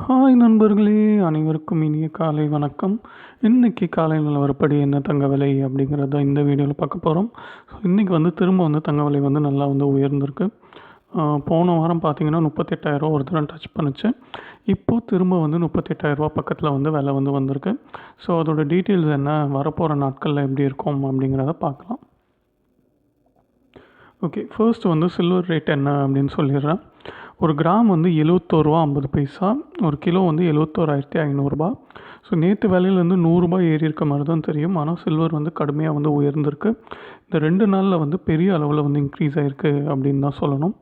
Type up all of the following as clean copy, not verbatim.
Hi நண்பர்களே, அனைவருக்கும் இனிய காலை வணக்கம். இன்றைக்கி காலை நிலவரப்படி என்ன தங்க விலை அப்படிங்கிறத இந்த வீடியோவில் பார்க்க போகிறோம். ஸோ இன்றைக்கி திரும்ப தங்க விலை நல்லா உயர்ந்திருக்கு. போன வாரம் பார்த்திங்கன்னா 38,000 ஒரு தரம் டச் பண்ணுச்சு. இப்போது திரும்ப 38,000 பக்கத்தில் விலை வந்திருக்கு. ஸோ அதோட டீட்டெயில்ஸ் என்ன, வரப்போகிற நாட்களில் எப்படி இருக்கும் அப்படிங்கிறத பார்க்கலாம். ஓகே, ஃபர்ஸ்ட் சில்வர் ரேட் என்ன அப்படின்னு சொல்லிடுறேன். ஒரு கிராம் 71 ரூபா 50 பைசா, ஒரு கிலோ 71,500 ஸோ நேற்று விலையிலேருந்து 100 ரூபாய் ஏறி இருக்க மாதிரி தான் தெரியும். ஆனால் சில்வர் கடுமையாக உயர்ந்திருக்கு. இந்த 2 நாளில் பெரிய அளவில் இன்க்ரீஸ் ஆகிருக்கு அப்படின்னு தான் சொல்லணும்.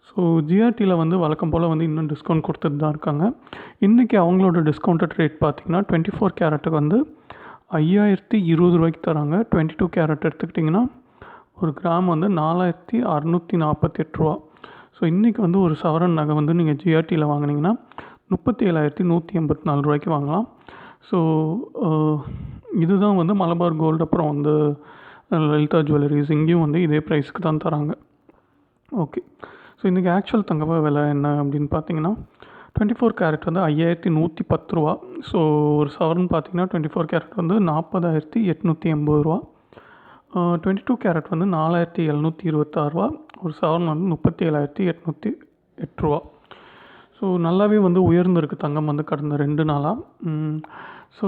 ஸோ ஜிஆர்டியில் வழக்கம் போல் இன்னும் டிஸ்கவுண்ட் கொடுத்துட்டு தான் இருக்காங்க. இன்றைக்கி அவங்களோட டிஸ்கவுண்டட் ரேட் பார்த்திங்கன்னா 24 கேரட்டுக்கு 5,020 ரூபாய்க்கு தராங்க. 22 கேரட் எடுத்துக்கிட்டிங்கன்னா ஒரு கிராம் 4,648 ரூபா. ஸோ இன்றைக்கி ஒரு சவரன் நகை நீங்கள் ஜிஆர்டியில் வாங்கினீங்கன்னா 37,184 ரூபாய்க்கு வாங்கலாம். ஸோ இதுதான் மலபார் கோல்டு, அப்புறம் லலிதா ஜுவல்லரிஸ், இங்கேயும் இதே ப்ரைஸ்க்கு தான் தராங்க. ஓகே, ஸோ இன்றைக்கி ஆக்சுவல் தங்க விலை என்ன அப்படின்னு பார்த்தீங்கன்னா 24 கேரட் 5,110 ரூபா. ஸோ ஒரு சவரன் பார்த்திங்கன்னா 24 கேரட் 40,880 ரூபா. 22 கேரட் 4,726 ரூபா. ஒரு சவரன் 37,808 ரூபா. ஸோ நல்லாவே உயர்ந்திருக்கு தங்கம் கடந்த 2 நாளாக. ஸோ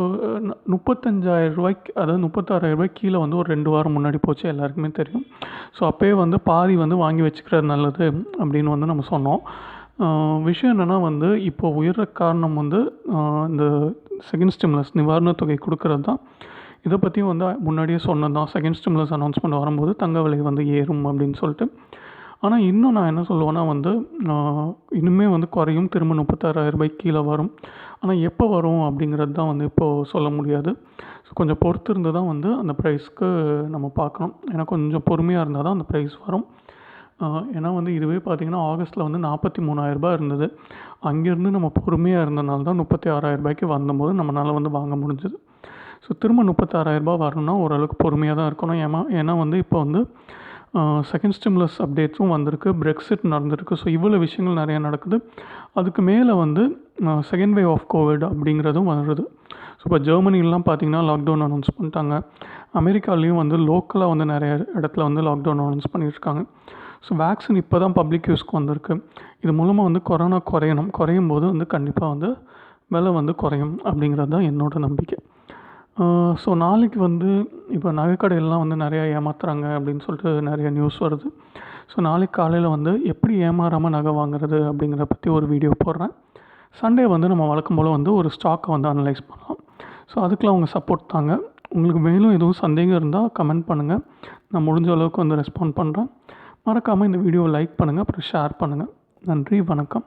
35,000 ரூபாய்க்கு, அதாவது 36,000 ரூபாய்க்கு கீழே ஒரு 2 வாரம் முன்னாடி போச்சு, எல்லாருக்குமே தெரியும். ஸோ அப்போயே பாதி வாங்கி வச்சுக்கிறது நல்லது அப்படின்னு நம்ம சொன்னோம். விஷயம் என்னென்னா இப்போ உயர்ற காரணம் இந்த செகண்ட் ஸ்டிமுலஸ் நிவாரணத் தொகை கொடுக்கறது தான். இதை பற்றியும் முன்னாடியே சொன்னது தான். செகண்ட் ஸ்டிமுலஸ் அனௌன்ஸ்மெண்ட் வரும்போது தங்க விலை ஏறும் அப்படின்னு சொல்லிட்டு. ஆனால் இன்னும் நான் என்ன சொல்லுவேன்னா இன்னுமே குறையும், திரும்ப 36,000 ரூபாய்க்கு கீழே வரும். ஆனால் எப்போ வரும் அப்படிங்கிறது தான் இப்போது சொல்ல முடியாது. ஸோ கொஞ்சம் பொறுத்து இருந்து தான் அந்த ப்ரைஸ்க்கு நம்ம பார்க்கணும். ஏன்னா கொஞ்சம் பொறுமையாக இருந்தால் தான் அந்த ப்ரைஸ் வரும். ஏன்னா இதுவே பார்த்திங்கன்னா ஆகஸ்ட்டில் 43,000 ரூபாய் இருந்தது. அங்கேருந்து நம்ம பொறுமையாக இருந்தனால தான் 36,000 ரூபாய்க்கு வந்தபோது நம்மளால் வாங்க முடிஞ்சது. ஸோ திரும்ப 36,000 ரூபாய் வரணும்னா ஓரளவுக்கு பொறுமையாக தான் இருக்கணும். ஏன்னா இப்போ செகண்ட் ஸ்டிமுலஸ் அப்டேட்ஸும் வந்திருக்கு, பிரெக்சிட் நடந்திருக்கு. ஸோ இவ்வளோ விஷயங்கள் நிறையா நடக்குது. அதுக்கு மேலே செகண்ட் வேவ் ஆஃப் கோவிட் அப்படிங்கிறதும் வருது. ஸோ இப்போ ஜெர்மனிலாம் பார்த்திங்கன்னா லாக்டவுன் அனௌன்ஸ் பண்ணிட்டாங்க. அமெரிக்காலேயும் லோக்கலாக நிறைய இடத்துல லாக்டவுன் அனௌன்ஸ் பண்ணியிருக்காங்க. ஸோ வேக்சின் இப்போ தான் பப்ளிக் யூஸ்க்கு வந்திருக்கு. இது மூலமாக கொரோனா குறையும் போது கண்டிப்பாக விலை குறையும் அப்படிங்கிறது தான் என்னோடய நம்பிக்கை. ஸோ நாளைக்கு இப்போ நகைக்கடையெல்லாம் நிறையா ஏமாத்துறாங்க அப்படின்னு சொல்லிட்டு நிறைய நியூஸ் வருது. ஸோ நாளைக்கு காலையில் எப்படி ஏமாறாமல் நகை வாங்குறது அப்படிங்கிறத பற்றி ஒரு வீடியோ போடுறேன். சண்டே நம்ம வழக்கம் போல் ஒரு ஸ்டாக்கை அனலைஸ் பண்ணலாம். ஸோ அதுக்கெலாம் அவங்க சப்போர்ட் தாங்க. உங்களுக்கு மேலும் எதுவும் சந்தேகம் இருந்தால் கமெண்ட் பண்ணுங்கள். நான் முடிஞ்ச அளவுக்கு ரெஸ்பாண்ட் பண்ணுறேன். மறக்காமல் இந்த வீடியோவை லைக் பண்ணுங்கள், அப்புறம் ஷேர் பண்ணுங்கள். நன்றி, வணக்கம்.